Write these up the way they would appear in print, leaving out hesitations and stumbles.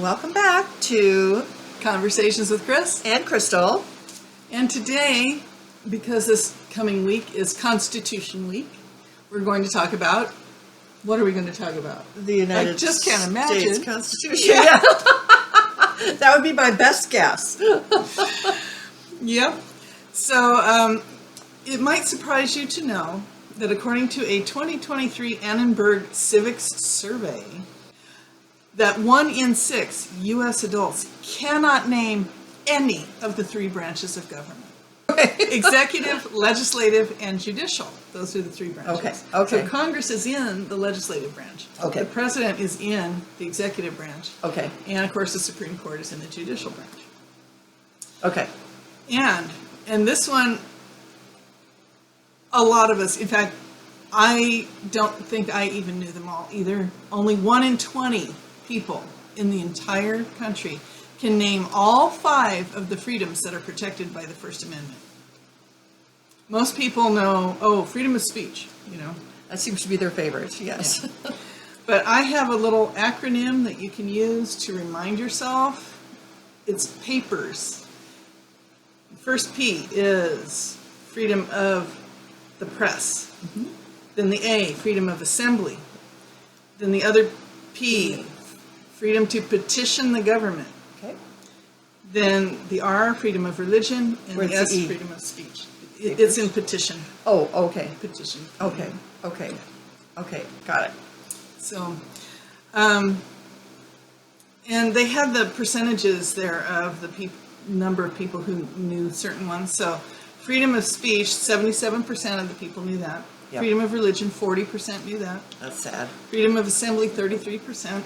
Welcome back to Conversations with Chris. and Crystal. And today, because this coming week is Constitution Week, we're going to talk about, what are we going to talk about? The United I just can't imagine. States Constitution. Yeah. That would be my best guess. Yep. So it might surprise you to know that according to a 2023 Annenberg Civics survey, that 1 in 6 U.S. adults cannot name any of the 3 branches of government. Executive, legislative, and judicial. Those are the 3 branches. Okay. So Congress is in the legislative branch. Okay. The president is in the executive branch. Okay. And of course the Supreme Court is in the judicial branch. Okay. And this one, a lot of us, in fact, I don't think I even knew them all either. Only 1 in 20 people in the entire country can name all 5 of the freedoms that are protected by the First Amendment. Most people know, freedom of speech, That seems to be their favorite, yes. Yeah. But I have a little acronym that you can use to remind yourself. It's PAPERS. First P is freedom of the press. Mm-hmm. Then the A, freedom of assembly. Then the other P, freedom to petition the government. Okay. Then the R, freedom of religion. And Where's the the S, E? freedom of speech. It's in petition. Oh, okay. Petition. Okay. Got it. So, and they had the percentages there of the number of people who knew certain ones. So, freedom of speech, 77% of the people knew that. Yep. Freedom of religion, 40% knew that. That's sad. Freedom of assembly, 33%.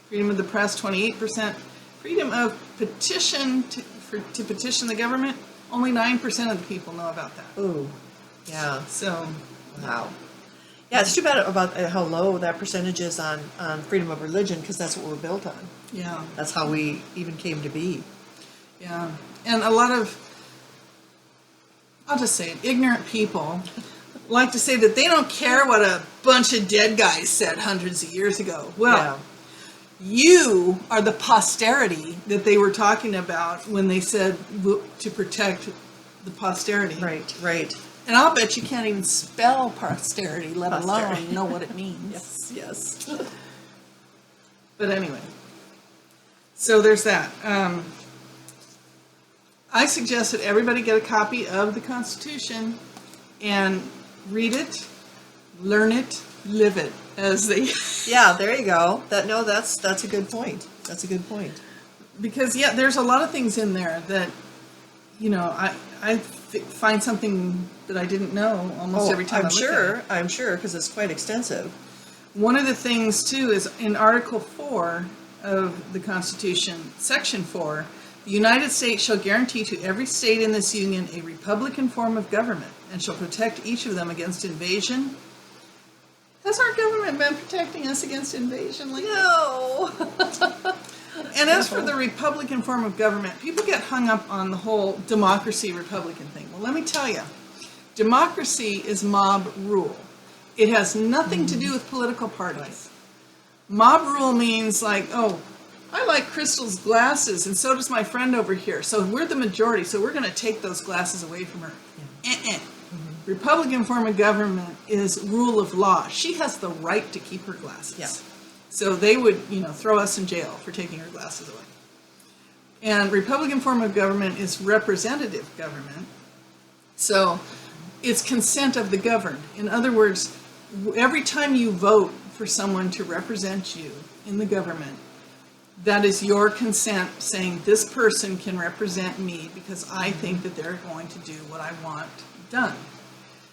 Freedom of the press, 28%. Freedom of petition to petition the government, only 9% of the people know about that. Ooh. Yeah. So, Wow. Yeah, it's too bad about how low that percentage is on freedom of religion, because that's what we're built on. yeah. That's how we even came to be. Yeah, and a lot of, I'll just say it, ignorant people like to say that they don't care what a bunch of dead guys said hundreds of years ago. Well, you are the posterity that they were talking about when they said to protect the posterity. Right. And I'll bet you can't even spell posterity, let Posterity. alone know what it means. Yes. But anyway, so there's that. I suggest that everybody get a copy of the Constitution and read it, learn it, live it, as they... Yeah, there you go. That's a good point. That's a good point. Because, there's a lot of things in there that, I find something that I didn't know almost every time I look at it. I'm sure, because it's quite extensive. One of the things, too, is in Article 4 of the Constitution, Section 4, the United States shall guarantee to every state in this union a republican form of government and shall protect each of them against invasion. Has our government been protecting us against invasion lately? No. And as for the republican form of government, people get hung up on the whole democracy republican thing. Well, let me tell you, democracy is mob rule. It has nothing to do with political parties. Mob rule means like, I like Crystal's glasses and so does my friend over here. So we're the majority, so we're going to take those glasses away from her. Republican form of government is rule of law. She has the right to keep her glasses. Yeah. So they would, throw us in jail for taking her glasses away. And Republican form of government is representative government. So it's consent of the governed. In other words, every time you vote for someone to represent you in the government, that is your consent saying this person can represent me because I think that they're going to do what I want done.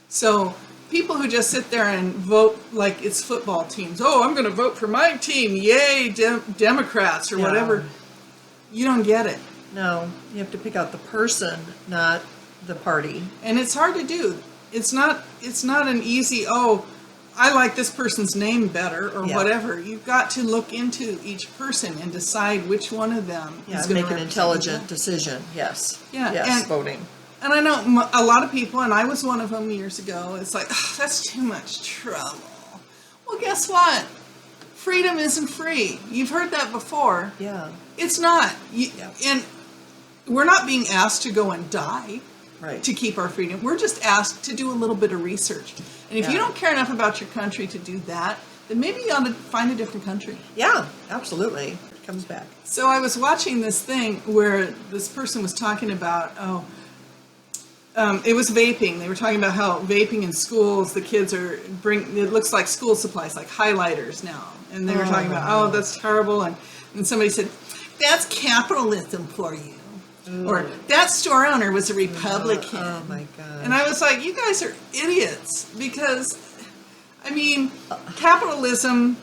So people who just sit there and vote like it's football teams, I'm going to vote for my team, yay, Democrats or whatever, you don't get it. No, you have to pick out the person, not the party. And it's hard to do. It's not an easy, I like this person's name better or whatever. You've got to look into each person and decide which one of them is going to make an intelligent decision. Yes. Yeah. Yes, voting. And I know a lot of people, and I was one of them years ago, it's like, that's too much trouble. Well, guess what? freedom isn't free. You've heard that before. Yeah. It's not. Yeah. And we're not being asked to go and die Right. to keep our freedom. We're just asked to do a little bit of research. And if you Yeah. don't care enough about your country to do that, then maybe you ought to find a different country. Yeah, absolutely. It comes back. So I was watching this thing where this person was talking about, it was vaping. They were talking about how vaping in schools, the kids it looks like school supplies, like highlighters now. And they were talking about, that's terrible. And somebody said, that's capitalism for you. Ooh. Or that store owner was a Republican. Oh my God. And I was like, you guys are idiots, because, I mean, capitalism,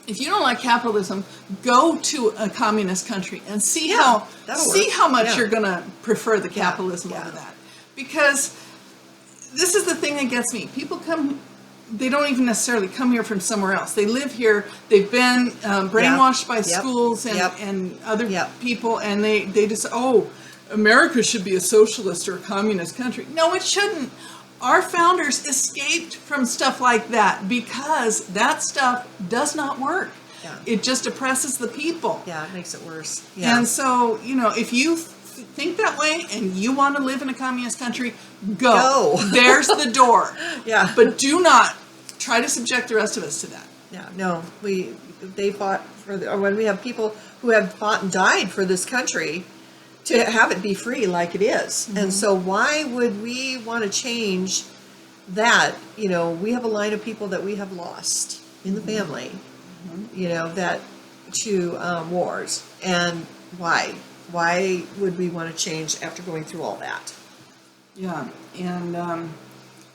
if you don't like capitalism, go to a communist country and see Yeah, that'll work. how much Yeah. you're going to prefer the capitalism yeah. over that. Because this is the thing that gets me. People they don't even necessarily come here from somewhere else. They live here. They've been brainwashed by schools and other people, and they just, America should be a socialist or a communist country. No, it shouldn't. Our founders escaped from stuff like that because that stuff does not work. Yeah. It just oppresses the people. Yeah, it makes it worse. Yeah. And so, if you think that way and you want to live in a communist country, go. There's the door. Yeah. But do not try to subject the rest of us to that. Yeah, no, they fought or when we have people who have fought and died for this country to have it be free like it is. And so why would we want to change that? We have a line of people that we have lost in the family, that to wars. And why? Why would we want to change after going through all that? Yeah, and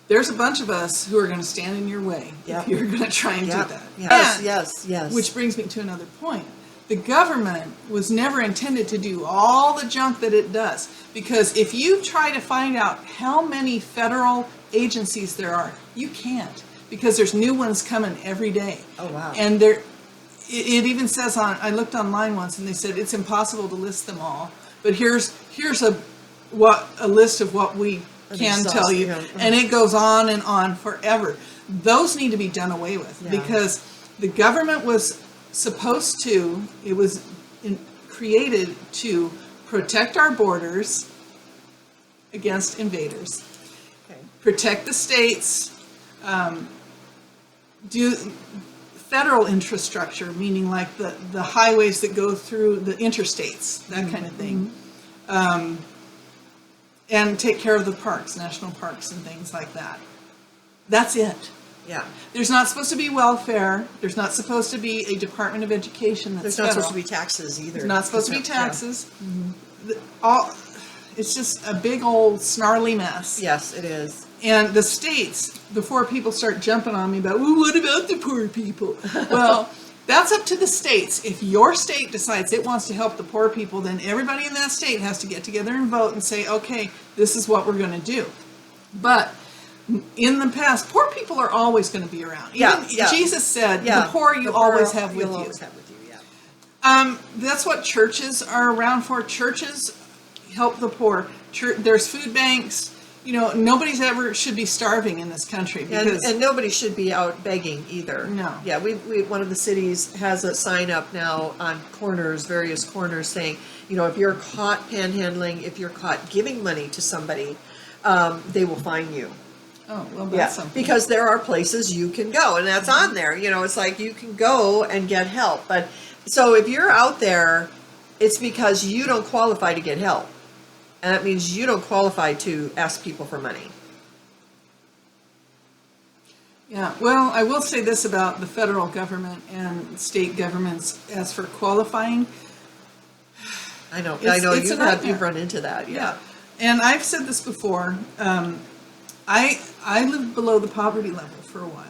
there's a bunch of us who are going to stand in your way if you're going to try and do that. Yes. Which brings me to another point. The government was never intended to do all the junk that it does. Because if you try to find out how many federal agencies there are, you can't. Because there's new ones coming every day. Oh, wow. And it even says I looked online once and they said it's impossible to list them all. But here's a list of what we can tell you. And it goes on and on forever. Those need to be done away with because the government was supposed to, it was created to protect our borders against invaders, protect the states, do federal infrastructure, meaning like the highways that go through the interstates, that kind of thing, and take care of the parks, national parks and things like that. That's it. Yeah. There's not supposed to be welfare. There's not supposed to be a Department of Education that's There's not supposed to be taxes either. There's not supposed to be taxes. It's just a big old snarly mess. Yes, it is. And the states, before people start jumping on me about, well, what about the poor people? Well, that's up to the states. If your state decides it wants to help the poor people, then everybody in that state has to get together and vote and say, okay, this is what we're going to do. But in the past, poor people are always going to be around. Even Jesus said, the poor you always have with you. That's what churches are around for. Churches help the poor. There's food banks. Nobody's ever should be starving in this country. Because and nobody should be out begging either. No. Yeah, we one of the cities has a sign up now on various corners saying, if you're caught panhandling, if you're caught giving money to somebody, they will fine you. Oh, well, that's something. Because there are places you can go, and that's on there. It's like you can go and get help. But so if you're out there, it's because you don't qualify to get help. And that means you don't qualify to ask people for money. Yeah, well, I will say this about the federal government and state governments as for qualifying. I know you've run into that. Yeah. And I've said this before. I lived below the poverty level for a while.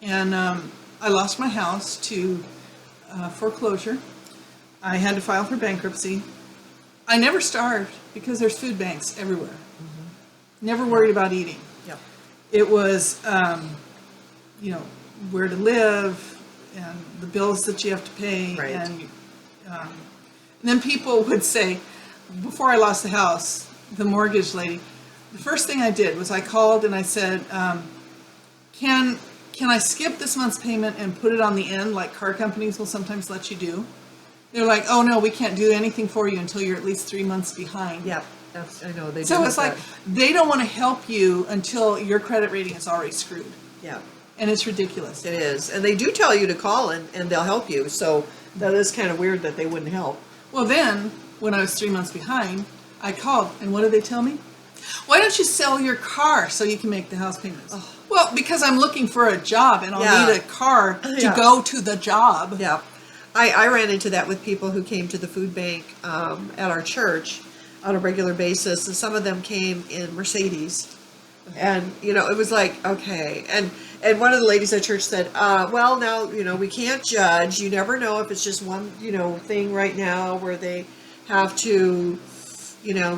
And I lost my house to foreclosure. I had to file for bankruptcy. I never starved because there's food banks everywhere. Mm-hmm. Never worried about eating. Yep. It was, where to live and the bills that you have to pay. Right. And then people would say, before I lost the house, the mortgage lady, the first thing I did was I called and I said, can can I skip this month's payment and put it on the end like car companies will sometimes let you do? They're like, oh no, we can't do anything for you until you're at least 3 months behind. Yep, I know, they do So have it's like, that. they don't want to help you until your credit rating is already screwed. Yeah, And it's ridiculous. it is. And they do tell you to call and they'll help you, so that is kind of weird that they wouldn't help. Well, then, when I was 3 months behind, I called, and what did they tell me? Why don't you sell your car so you can make the house payments? Oh. Well, because I'm looking for a job, and I'll Yeah. need a car to Yeah. go to the job. Yeah, I ran into that with people who came to the food bank at our church on a regular basis, and some of them came in Mercedes, and it was like, okay, and one of the ladies at church said, well, now we can't judge. You never know if it's just one thing right now where they have to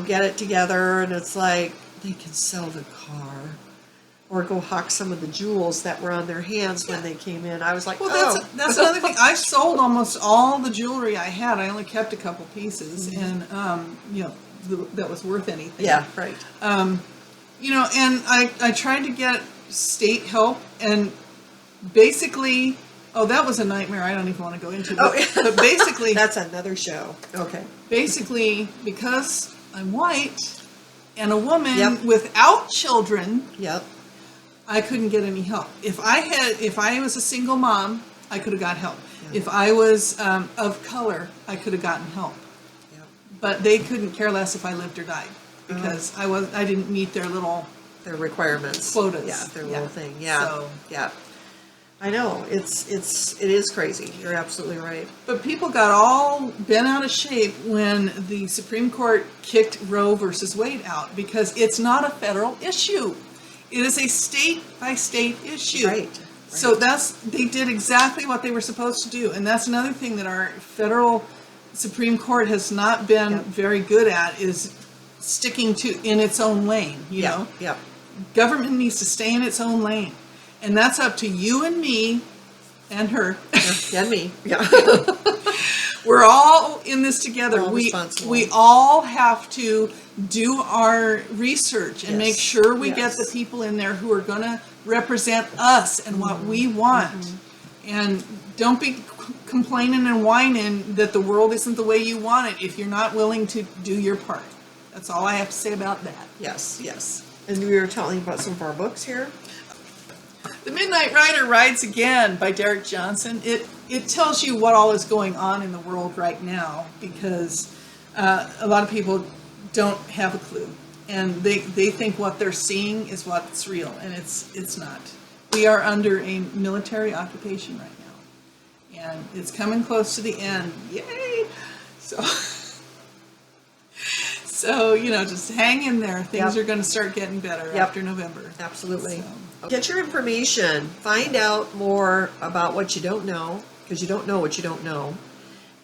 get it together, and it's like they can sell the car or go hawk some of the jewels that were on their hands when they came in. I was like, Well, oh. that's another thing. I sold almost all the jewelry I had. I only kept a couple pieces, and that was worth anything. Yeah, right. And I tried to get state help, and basically, that was a nightmare. I don't even want to go into it. But basically, That's another show. Okay. basically, because I'm white and a woman Yep. without children, Yep. I couldn't get any help. If I was a single mom, I could have got help. Yeah. If I was of color, I could have gotten help. Yep. But they couldn't care less if I lived or died because I didn't meet their little Their requirements. quotas. Yeah, their little thing. Yeah. So, Yeah. I know. It is crazy. You're absolutely right. but people got all bent out of shape when the Supreme Court kicked Roe versus Wade out because it's not a federal issue. It is a state by state issue. Right. So they did exactly what they were supposed to do. And that's another thing that our federal Supreme Court has not been Yep. very good at is sticking to in its own lane, you know. Yep. Government needs to stay in its own lane. And that's up to you and me and her. And me. Yeah. We're all in this together. We're all We responsible. all have to do our research and Yes. make sure we Yes. get the people in there who are going to represent us and what we want. And don't be complaining and whining that the world isn't the way you want it if you're not willing to do your part. That's all I have to say about that. Yes. Yes. And we were telling about some of our books here. The Midnight Rider Rides Again by Derek Johnson. It tells you what all is going on in the world right now because a lot of people don't have a clue. And they think what they're seeing is what's real, and it's not. We are under a military occupation right now. And it's coming close to the end. Yay! So just hang in there. Things Yep. are going to start getting better Yep. after November. Absolutely. So- Get your information. Find out more about what you don't know, because you don't know what you don't know.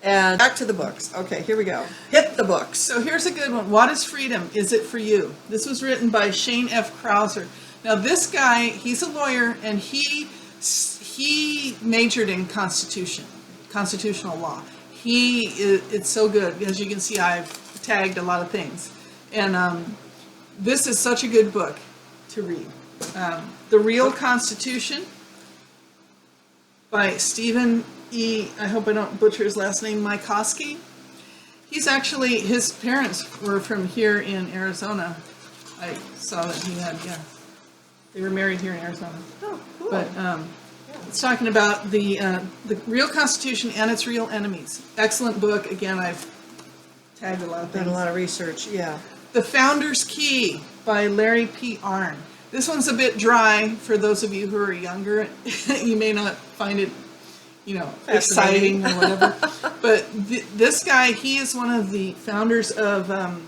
And back to the books. Okay, here we go. Hit the books. So here's a good one. What is freedom? Is it for you? This was written by Shane F. Krauser. Now this guy, he's a lawyer, and he majored in constitutional law. It's so good. As you can see, I've tagged a lot of things. And this is such a good book to read. The Real Constitution by Stephen E., I hope I don't butcher his last name, Mycoskie. He's actually, his parents were from here in Arizona. I saw that he had, they were married here in Arizona. Oh, cool. But it's talking about the real Constitution and its real enemies. Excellent book. Again, I've tagged a lot of Done things. a lot of research. Yeah. The Founder's Key by Larry P. Arnn. This one's a bit dry for those of you who are younger. You may not find it, exciting or whatever. But this guy, he is one of the founders of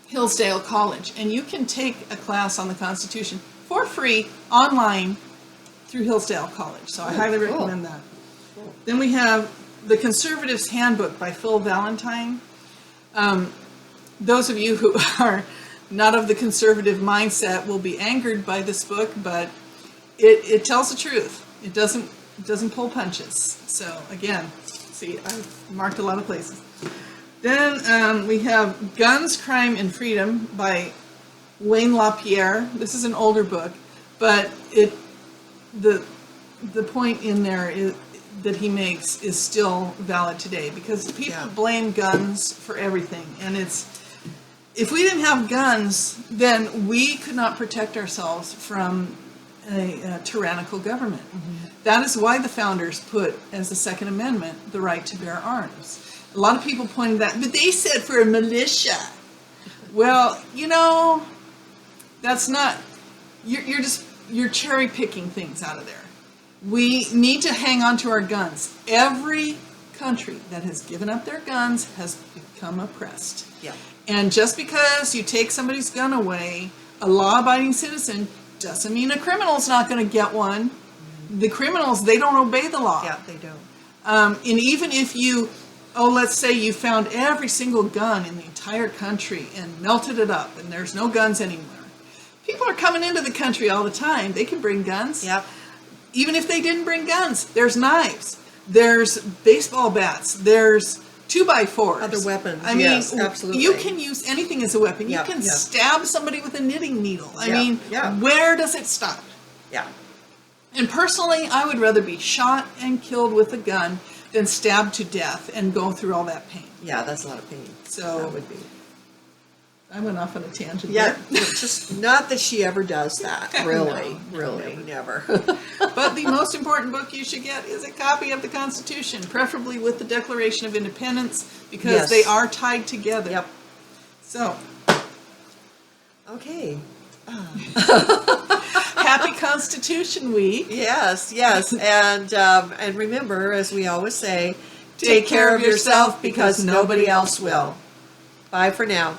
Hillsdale College. And you can take a class on the Constitution for free online through Hillsdale College. So I highly cool. recommend that. Cool. Then we have The Conservative's Handbook by Phil Valentine. Those of you who are not of the conservative mindset will be angered by this book, but it tells the truth. It doesn't pull punches. So again, see, I've marked a lot of places. Then we have Guns, Crime, and Freedom by Wayne LaPierre. This is an older book, but the point in there that he makes is still valid today, because people Yeah. blame guns for everything, and if we didn't have guns, then we could not protect ourselves from a tyrannical government. That is why the founders put as the Second Amendment the right to bear arms. A lot of people pointed that, but they said for a militia. Well, that's not, you're cherry picking things out of there. We need to hang on to our guns. Every country that has given up their guns has become oppressed. Yeah. And just because you take somebody's gun away, a law-abiding citizen doesn't mean a criminal's not going to get one. The criminals, they don't obey the law. Yeah, they don't. And even if let's say you found every single gun in the entire country and melted it up and there's no guns anymore. People are coming into the country all the time. They can bring guns. Yep. Even if they didn't bring guns, there's knives, there's baseball bats, there's 2x4s. Other weapons, I mean, yes, absolutely. you can use anything as a weapon. Yeah, You can yeah. stab somebody with a knitting needle. I Yeah, mean, yeah. where does it stop? Yeah. And personally, I would rather be shot and killed with a gun than stabbed to death and go through all that pain. Yeah, that's a lot of pain. So- that would be. I went off on a tangent Yeah, there. just not that she ever does that. Really, No, really, never. But the most important book you should get is a copy of the Constitution, preferably with the Declaration of Independence, because Yes. they are tied together. Yep. So, Okay. happy Constitution Week. Yes, and remember, as we always say, take care of yourself because nobody else will. Bye for now.